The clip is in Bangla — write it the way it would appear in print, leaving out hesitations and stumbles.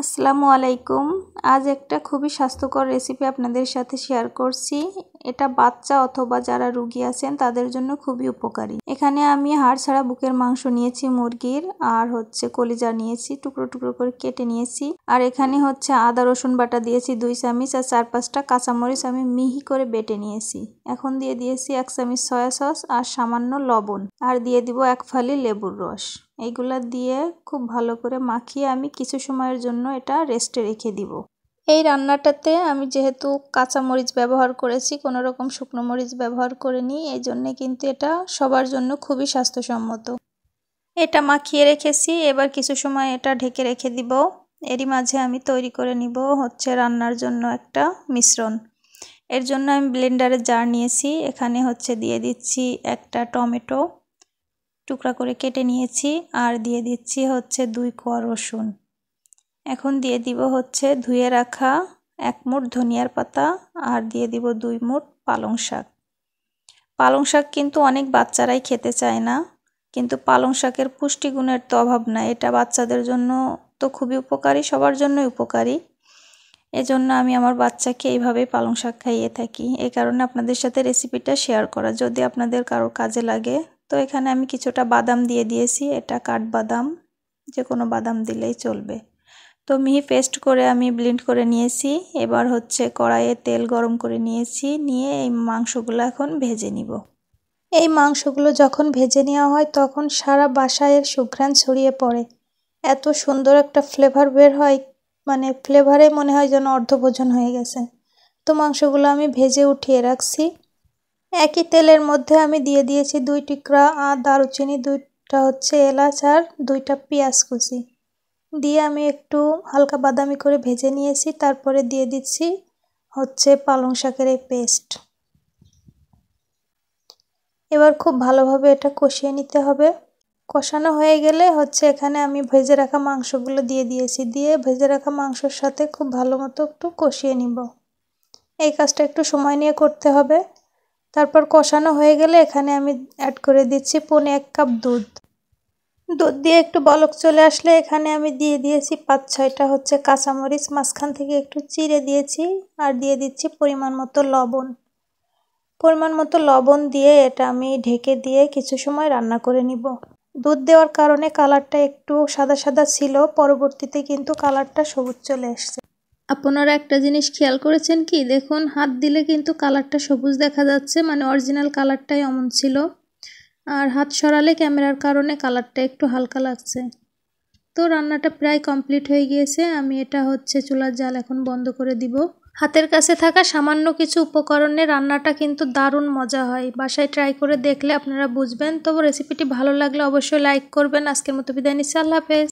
আসসালামু আলাইকুম। আজ একটা খুবই স্বাস্থ্যকর রেসিপি আপনাদের সাথে শেয়ার করছি। এটা বাচ্চা অথবা যারা রোগী আছেন তাদের জন্য খুবই উপকারী। এখানে আমি হাড় ছাড়া বুকের মাংস নিয়েছি মুরগির, আর কলিজা নিয়েছি, টুকরো টুকরো করে কেটে নিয়েছি। আর এখানে আদা রসুন বাটা দিয়েছি 2 চামচ, আর 4-5টা কাঁচামরিচ আমি মিহি করে বেটে নিয়েছি। এখন দিয়ে দিয়েছি 1 চামচ সয়া সস আর সামান্য লবণ, আর দিয়ে দিব 1 ফালি লেবুর রস। এইগুলা দিয়ে খুব ভালো করে মাখিয়ে আমি কিছু সময়ের জন্য এটা রেস্টে রেখে দিব। এই রান্নাটাতে আমি যেহেতু কাঁচা মরিচ ব্যবহার করেছি, কোনো রকম শুকনো মরিচ ব্যবহার করিনি, এই জন্যে কিন্তু এটা সবার জন্য খুবই স্বাস্থ্যসম্মত। এটা মাখিয়ে রেখেছি, এবার কিছু সময় এটা ঢেকে রেখে দিব। এরই মাঝে আমি তৈরি করে নিব রান্নার জন্য একটা মিশ্রণ। এর জন্য আমি ব্লেন্ডারের জার নিয়েছি। এখানে দিয়ে দিচ্ছি একটা টমেটো টুকরা করে কেটে নিয়েছি, আর দিয়ে দিচ্ছি 2 কোয়া রসুন। এখন দিয়ে দিব ধুয়ে রাখা 1 মুঠ ধনিয়ার পাতা, আর দিয়ে দিব 2 মুঠ পালং শাক। পালং শাক কিন্তু অনেক বাচ্চারাই খেতে চায় না, কিন্তু পালং শাকের পুষ্টিগুণের তো অভাব নাই। এটা বাচ্চাদের জন্য তো খুবই উপকারী, সবার জন্যই উপকারী। এজন্য আমি আমার বাচ্চাকে এইভাবেই পালং শাক খাইয়ে থাকি। এই কারণে আপনাদের সাথে রেসিপিটা শেয়ার করা, যদি আপনাদের কারো কাজে লাগে। তো এখানে আমি কিছুটা বাদাম দিয়ে দিয়েছি, এটা কাঠবাদাম, যে কোনো বাদাম দিলেই চলবে। তো মিহি পেস্ট করে আমি ব্লেন্ড করে নিয়েছি। এবার কড়াইয়ে তেল গরম করে নিয়েছি, নিয়ে এই মাংসগুলো এখন ভেজে নিব। এই মাংসগুলো যখন ভেজে নেওয়া হয় তখন সারা বাসায় এর সুঘ্রাণ ছড়িয়ে পড়ে। এত সুন্দর একটা ফ্লেভার বের হয়, মানে ফ্লেভারে মনে হয় যেন অর্ধভোজন হয়ে গেছে। তো মাংসগুলো আমি ভেজে উঠিয়ে রাখছি। একই তেলের মধ্যে আমি দিয়ে দিয়েছি 2 টুকরা দারুচিনি, 2টা এলাচ, আর 2টা পেঁয়াজ কুচি দিয়ে আমি একটু হালকা বাদামি করে ভেজে নিয়েছি। তারপরে দিয়ে দিচ্ছি পালং শাকের এই পেস্ট। এবার খুব ভালোভাবে এটা কষিয়ে নিতে হবে। কষানো হয়ে গেলে এখানে আমি ভেজে রাখা মাংসগুলো দিয়ে দিয়েছি, দিয়ে ভেজে রাখা মাংসর সাথে খুব ভালো মতো একটু কষিয়ে নিব। এই কাজটা একটু সময় নিয়ে করতে হবে। তারপর কষানো হয়ে গেলে এখানে আমি অ্যাড করে দিচ্ছি 1.25 কাপ দুধ। দুধ দিয়ে একটু বলক চলে আসলে এখানে আমি দিয়ে দিয়েছি 5-6টা কাঁচামরিচ মাঝখান থেকে একটু চিড়ে দিয়েছি, আর দিয়ে দিচ্ছি পরিমাণ মতো লবণ। পরিমাণ মতো লবণ দিয়ে এটা আমি ঢেকে দিয়ে কিছু সময় রান্না করে নিব। দুধ দেওয়ার কারণে কালারটা একটু সাদা সাদা ছিল, পরবর্তীতে কিন্তু কালারটা সবুজ চলে এসেছে। আপনারা একটা জিনিস খেয়াল করেছেন কি? দেখুন, হাত দিলে কিন্তু কালারটা সবুজ দেখা যাচ্ছে, মানে অরিজিনাল কালারটাই এমন ছিল। আর হাত সরালে ক্যামেরার কারণে কালারটা একটু হালকা লাগছে। তো রান্নাটা প্রায় কমপ্লিট হয়ে গিয়েছে। আমি এটা চুলার জাল এখন বন্ধ করে দিব। হাতের কাছে থাকা সামান্য কিছু উপকরণে রান্নাটা কিন্তু দারুণ মজা হয়। বাসায় ট্রাই করে দেখলে আপনারা বুঝবেন। তবে রেসিপিটি ভালো লাগলে অবশ্যই লাইক করবেন। আজকের মতো বিদায় নিচ্ছি, আল্লাহ হাফেজ।